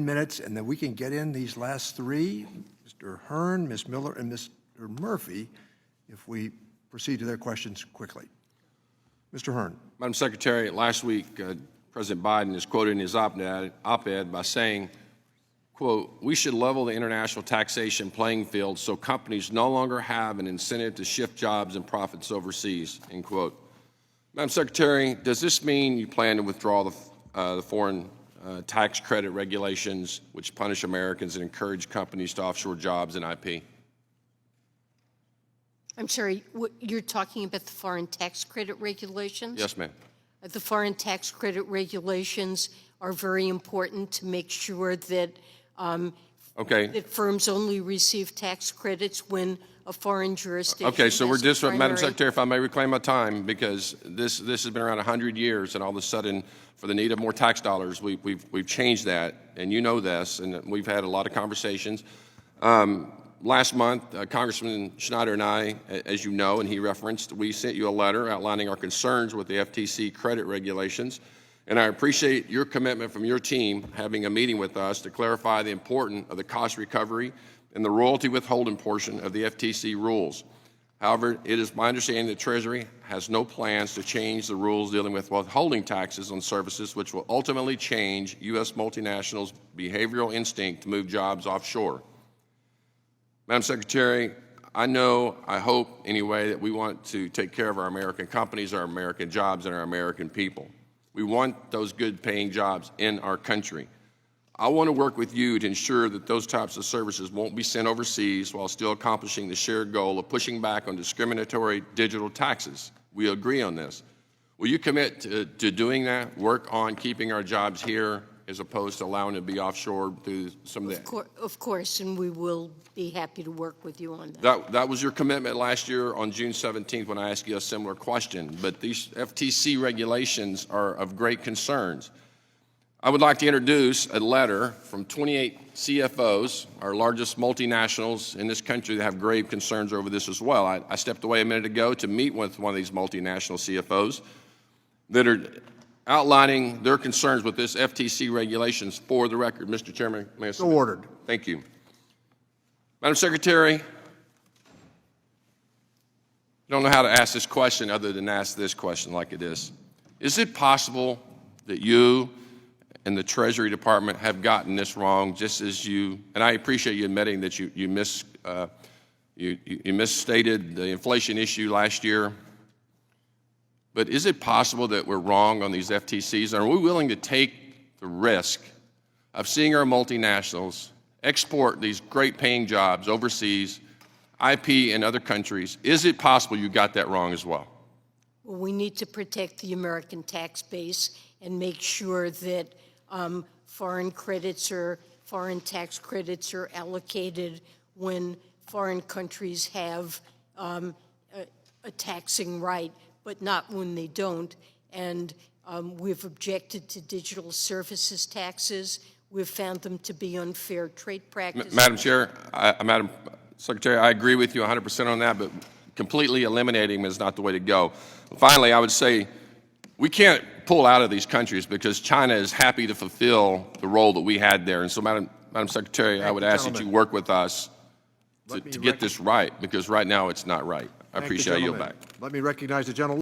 minutes, and then we can get in these last three, Mr. Hern, Ms. Miller, and Mr. Murphy, if we proceed to their questions quickly. Mr. Hern. Madam Secretary, last week, President Biden is quoted in his op-ed by saying, quote, "We should level the international taxation playing field so companies no longer have an incentive to shift jobs and profits overseas," end quote. Madam Secretary, does this mean you plan to withdraw the foreign tax credit regulations which punish Americans and encourage companies to offshore jobs and IP? I'm sorry, you're talking about the foreign tax credit regulations? Yes, ma'am. The foreign tax credit regulations are very important to make sure that that firms only receive tax credits when a foreign jurisdiction. Okay, so we're just, Madam primary... Secretary, if I may reclaim my time, because this has been around 100 years, and all of a sudden, for the need of more tax dollars, we've changed that, and you know this, and we've had a lot of conversations. Last month, Congressman Schneider and I, as you know, and he referenced, we sent you a letter outlining our concerns with the FTC credit regulations, and I appreciate your commitment from your team having a meeting with us to clarify the importance of the cost recovery and the royalty withholding portion of the FTC rules. However, it is my understanding that Treasury has no plans to change the rules dealing with withholding taxes on services, which will ultimately change U.S. multinationals' behavioral instinct to move jobs offshore. Madam Secretary, I hope anyway, that we want to take care of our American companies, our American jobs, and our American people. We want those good paying jobs in our country. I want to work with you to ensure that those types of services won't be sent overseas while still accomplishing the shared goal of pushing back on discriminatory digital taxes. We agree on this. Will you commit to doing that, work on keeping our jobs here as opposed to allowing them to be offshore through some of that? Of course, and we will be happy to work with you on that. That was your commitment last year on June 17th when I asked you a similar question, but these FTC regulations are of great concerns. I would like to introduce a letter from 28 CFOs, our largest multinationals in this country, that have grave concerns over this as well. I stepped away a minute ago to meet with one of these multinational CFOs that are outlining their concerns with this FTC regulations for the record. Mr. Chairman, may I submit? So ordered. Thank you. Madam Secretary, I don't know how to ask this question other than ask this question like it is. Is it possible that you and the Treasury Department have gotten this wrong, just as you, and I appreciate you admitting that you misstated the inflation issue last year, but is it possible that we're wrong on these FTCs? And are we willing to take the risk of seeing our multinationals export these great paying jobs overseas, IP in other countries? Is it possible you got that wrong as well? Well, we need to protect the American tax base and make sure that foreign tax credits are allocated when foreign countries have a taxing right, but not when they don't. And we've objected to digital services taxes. We've found them to be unfair trade practices. Madam Chair, Madam Secretary, I agree with you 100% on that, but completely eliminating them is not the way to go. Finally, I would say we can't pull out of these countries because China is happy to fulfill the role that we had there. And so, Madam Secretary, I would ask that you work with us to get this right, because right now it's not right. I appreciate you. Yield back. Let me recognize the gentleman.